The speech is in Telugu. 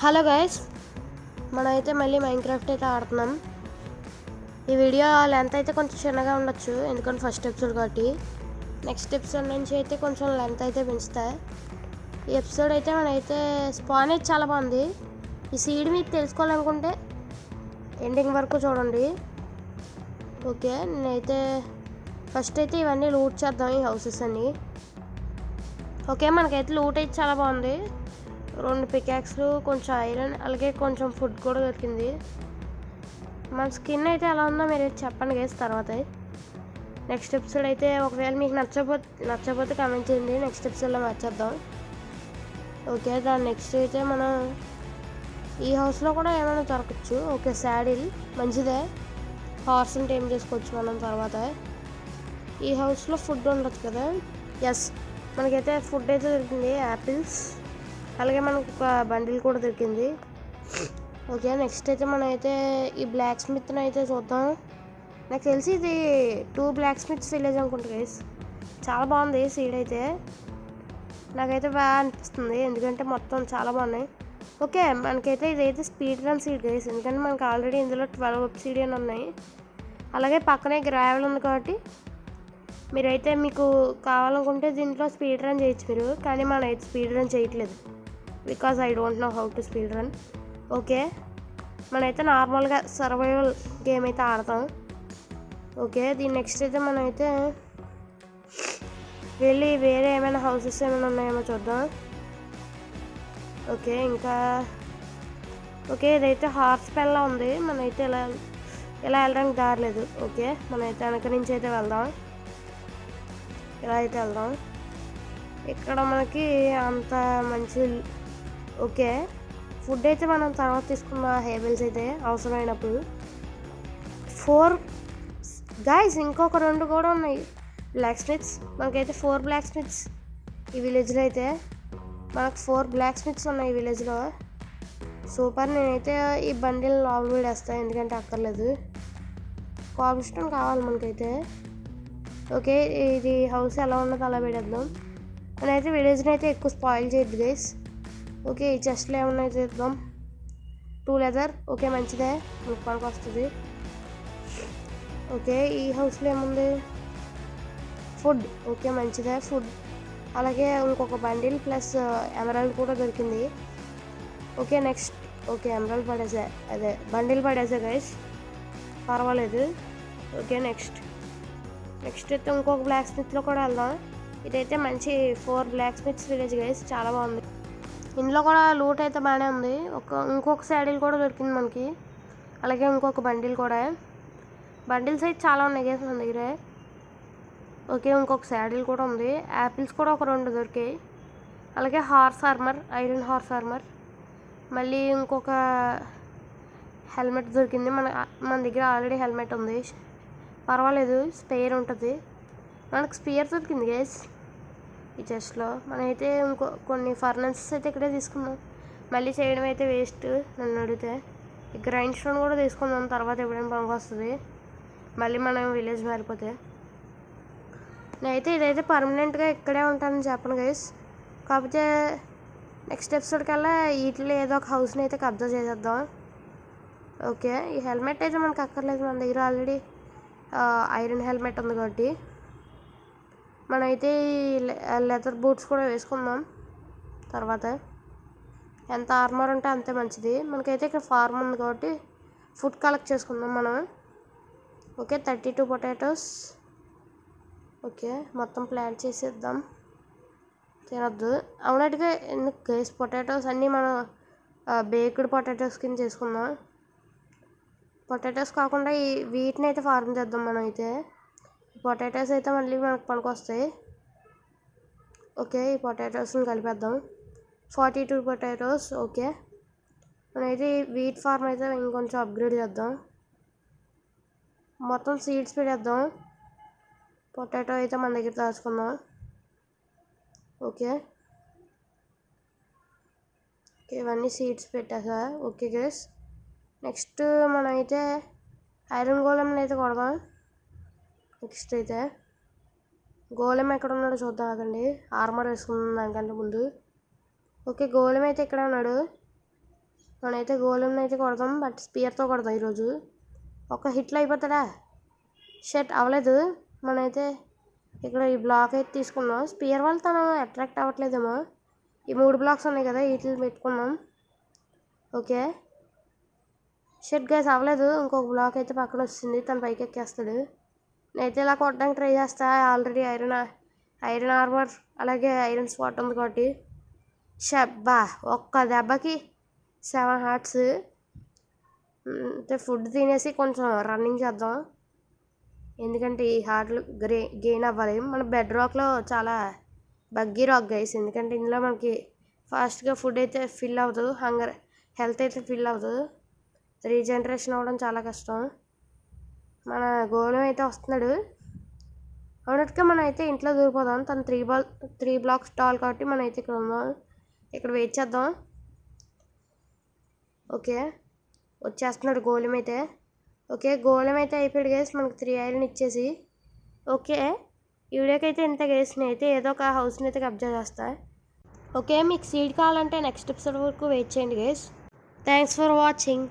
హలో గైస్, మనమైతే మళ్ళీ మైన్క్రాఫ్ట్ అయితే ఆడుతున్నాం. ఈ వీడియో లెంత్ అయితే కొంచెం చిన్నగా ఉండొచ్చు, ఎందుకంటే ఫస్ట్ ఎపిసోడ్ కాబట్టి. నెక్స్ట్ ఎపిసోడ్ నుంచి అయితే కొంచెం లెంత్ అయితే పెంచుతా. ఈ ఎపిసోడ్ అయితే మనమైతే స్పాన్ అయితే చాలా బాగుంది. ఈ సీడ్ మీకు తెలుసుకోవాలనుకుంటే ఎండింగ్ వరకు చూడండి. ఓకే, నేనైతే ఫస్ట్ అయితే ఇవన్నీ లూట్ చేద్దాం, ఈ హౌసెస్ అన్నీ. ఓకే, మనకైతే లూట్ అయితే చాలా బాగుంది. 2 పికాక్స్లు, కొంచెం ఐరన్, అలాగే కొంచెం ఫుడ్ కూడా దొరికింది. మన స్కిన్ అయితే ఎలా ఉందో మీరు చెప్పండి గైస్ తర్వాత. నెక్స్ట్ ఎపిసోడ్ అయితే ఒకవేళ మీకు నచ్చకపోతే కామెంట్ చేయండి, నెక్స్ట్ ఎపిసోడ్లో మార్చేద్దాం. ఓకే, దాని నెక్స్ట్ అయితే మనం ఈ హౌస్లో కూడా ఏమైనా దొరకచ్చు. ఓకే, శాడిల్ మంచిదే, హార్స్ని టైం చేసుకోవచ్చు మనం తర్వాత. ఈ హౌస్లో ఫుడ్ ఉండొచ్చు కదా. ఎస్, మనకైతే ఫుడ్ అయితే దొరికింది, యాపిల్స్, అలాగే మనకు ఒక బండిల్ కూడా దొరికింది. ఓకే, నెక్స్ట్ అయితే మనం అయితే ఈ బ్లాక్ స్మిత్ని అయితే చూద్దాం. నాకు తెలిసి ఇది 2 బ్లాక్ స్మిత్స్ విలేజ్ అనుకుంటా గైస్. చాలా బాగుంది సీడ్ అయితే, నాకైతే బాగా అనిపిస్తుంది, ఎందుకంటే మొత్తం చాలా బాగున్నాయి. ఓకే, మనకైతే ఇదైతే స్పీడ్ రన్ సీడ్ గైస్, ఎందుకంటే మనకు ఆల్రెడీ ఇందులో 12 ఒబ్సిడియన్ ఉన్నాయి. అలాగే పక్కనే గ్రావెల్ ఉంది కాబట్టి మీరైతే మీకు కావాలనుకుంటే దీంట్లో స్పీడ్ రన్ చేయొచ్చు మీరు, కానీ మనం అయితే స్పీడ్ రన్ చేయట్లేదు, because I don't know how to speed run. Okay, మనమైతే నార్మల్గా సర్వైవల్ గేమ్ అయితే ఆడతాం. ఓకే, దీని నెక్స్ట్ అయితే మనమైతే వెళ్ళి వేరే ఏమైనా హౌసెస్ ఏమైనా ఉన్నాయేమో చూద్దాం. ఓకే, ఇంకా ఓకే, ఇదైతే హార్స్ పెన్లా ఉంది, మనమైతే ఇలా వెళ్ళడానికి దారి లేదు. ఓకే, మనమైతే వెనక నుంచి అయితే వెళ్దాం, ఇలా అయితే వెళ్దాం. ఇక్కడ మనకి అంత మంచి ఓకే, ఫుడ్ అయితే మనం తర్వాత తీసుకున్న హేబిల్స్ అయితే అవసరమైనప్పుడు. 4 గాయస్, ఇంకొక 2 కూడా ఉన్నాయి బ్లాక్ స్మిత్స్. మనకైతే 4 బ్లాక్ స్మిత్స్ ఈ విలేజ్లో అయితే, మనకు 4 బ్లాక్ స్మిత్స్ ఉన్నాయి ఈ విలేజ్లో. సూపర్, నేనైతే ఈ బండిల్ లాంగ్ వేస్తాను, ఎందుకంటే అక్కర్లేదు, కాబుల్ స్టోన్ కావాలి మనకైతే. ఓకే, ఇది హౌస్ ఎలా ఉన్నదో అలా పెడేద్దాం. నేనైతే విలేజ్ని అయితే ఎక్కువ స్పాయిల్ చేయొద్దు గైస్. ఓకే, ఈ చెస్ట్లో ఏమన్నా చేద్దాం. 2 లెదర్, ఓకే మంచిదే, ముప్పానికి వస్తుంది. ఓకే, ఈ హౌస్లో ఏముంది, ఫుడ్, ఓకే మంచిదే ఫుడ్, అలాగే ఇంకొక బండిల్ ప్లస్ ఎమరాల్డ్ కూడా దొరికింది. ఓకే, నెక్స్ట్ ఓకే ఎమరాల్డ్ పడేసా, అదే బండిల్ పడేసా గైస్, పర్వాలేదు. ఓకే, నెక్స్ట్ అయితే ఇంకొక బ్లాక్ స్మిత్లో కూడా వెళ్దాం. ఇదైతే మంచి 4 బ్లాక్ స్మిత్స్ విలేజ్ గైస్, చాలా బాగుంది. ఇందులో కూడా లూట్ అయితే బాగానే ఉంది. ఇంకొక శాడిల్ కూడా దొరికింది మనకి, అలాగే ఇంకొక బండిల్ కూడా. బండిల్స్ అయితే చాలా ఉన్నాయి గైస్ మన దగ్గర. ఓకే, ఇంకొక శాడిల్ కూడా ఉంది, యాపిల్స్ కూడా ఒక 2 దొరికాయి, అలాగే horse armour, iron horse armour, మళ్ళీ ఇంకొక హెల్మెట్ దొరికింది. మన దగ్గర ఆల్రెడీ హెల్మెట్ ఉంది, పర్వాలేదు, స్పేర్ ఉంటుంది. మనకు స్పియర్ దొరికింది గైస్ ఈ చెస్ట్లో. మనమైతే కొన్ని ఫర్నెసెస్ అయితే ఇక్కడే తీసుకుందాం, మళ్ళీ చేయడం అయితే వేస్ట్ నన్ను అడిగితే. ఈ గ్రైండ్ స్టోన్ కూడా తీసుకుందాం, తర్వాత ఎప్పుడైనా పనికి వస్తుంది, మళ్ళీ మనం విలేజ్ మారిపోతే. నేనైతే ఇదైతే పర్మనెంట్గా ఇక్కడే ఉంటానని చెప్పను గైస్, కాకపోతే నెక్స్ట్ ఎపిసోడ్ కల్లా వీటిలో ఏదో ఒక హౌస్ని అయితే కబ్జా చేసేద్దాం. ఓకే, ఈ హెల్మెట్ అయితే మనకు అక్కర్లేదు, మన దగ్గర ఆల్రెడీ ఐరన్ హెల్మెట్ ఉంది కాబట్టి. మనమైతే లెదర్ బూట్స్ కూడా వేసుకుందాం తర్వాత, ఎంత ఆర్మర్ ఉంటే అంతే మంచిది. మనకైతే ఇక్కడ ఫార్మ్ ఉంది కాబట్టి ఫుడ్ కలెక్ట్ చేసుకుందాం మనం. ఓకే, 32 పొటాటోస్, ఓకే మొత్తం ప్లాంట్ చేసేద్దాం, తినొద్దు అవునట్టుగా. ఎందుకు గైస్ పొటాటోస్ అన్నీ మనం బేక్డ్ పొటాటోస్ కింద చేసుకుందాం. పొటాటోస్ కాకుండా వీటిని అయితే ఫార్మ్ చేద్దాం మనం అయితే. పొటాటోస్ అయితే మళ్ళీ మనకు పనికి వస్తాయి. ఓకే, ఈ పొటాటోస్ని కలిపేద్దాం, 42 పొటాటోస్. ఓకే, మనమైతే వీట్ ఫార్మ్ అయితే ఇంకొంచెం అప్గ్రేడ్ చేద్దాం, మొత్తం సీడ్స్ పెట్టేద్దాం. పొటాటో అయితే మన దగ్గర దాచుకుందాం. ఓకే, ఇవన్నీ సీడ్స్ పెట్టేసా. ఓకే గైస్, నెక్స్ట్ మనమైతే ఐరన్ గోళంని అయితే కొడదాం. నెక్స్ట్ అయితే గోళం ఎక్కడ ఉన్నాడో చూద్దాం, ఆగండి, ఆర్మర్ వేసుకుందాం దానికంటే ముందు. ఓకే, గోళం అయితే ఇక్కడ ఉన్నాడు. మనమైతే గోళంని అయితే కొడదాం, బట్ స్పియర్తో కొడదాం ఈరోజు. ఒక హిట్లో అయిపోతాడా? షట్ అవ్వలేదు. మనమైతే ఇక్కడ ఈ బ్లాక్ అయితే తీసుకున్నాం. స్పియర్ వల్ల తను అట్రాక్ట్ అవ్వట్లేదేమో. ఈ 3 బ్లాక్స్ ఉన్నాయి కదా, వీటిని పెట్టుకున్నాం. ఓకే, షట్ గైస్ అవ్వలేదు. ఇంకొక బ్లాక్ అయితే పక్కన వస్తుంది, తను పైకి ఎక్కేస్తాడు. నేనైతే ఇలా కొట్టడానికి ట్రై చేస్తా. ఆల్రెడీ ఐరన్ ఆర్మర్ అలాగే ఐరన్ స్పాట్ ఉంది కాబట్టి. షబ్బా, ఒక్క దెబ్బకి 7 హార్ట్స్. అంటే ఫుడ్ తినేసి కొంచెం రన్నింగ్ చేద్దాం, ఎందుకంటే ఈ హార్ట్లు గెయిన్ అవ్వాలి. మన బెడ్ రాక్లో చాలా బగ్గీ రాక్ గైస్, ఎందుకంటే ఇందులో మనకి ఫాస్ట్గా ఫుడ్ అయితే ఫిల్ అవ్వదు, హెల్త్ అయితే ఫిల్ అవ్వదు, రీజనరేషన్ అవ్వడం చాలా కష్టం. మన గోళం అయితే వస్తున్నాడు. అన్నట్టుగా మనం అయితే ఇంట్లో దూరిపోదాం. తను 3 బ్లాక్స్ టాల్ కాబట్టి మనం అయితే ఇక్కడ ఉందాం, ఇక్కడ వెయిట్ చేద్దాం. ఓకే, వచ్చేస్తున్నాడు గోళం అయితే. ఓకే, గోళం అయితే అయిపోయాడు గైస్, మనకు 3 ఐరన్ ఇచ్చేసి. ఓకే, ఈ వీడియోకి అయితే ఇంత గైస్, నేనైతే ఏదో ఒక హౌస్ని అయితే కబ్జా చేస్తా. ఓకే, మీకు సీడ్ కావాలంటే నెక్స్ట్ ఎపిసోడ్ వరకు వెయిట్ చేయండి గైస్. Thanks for watching.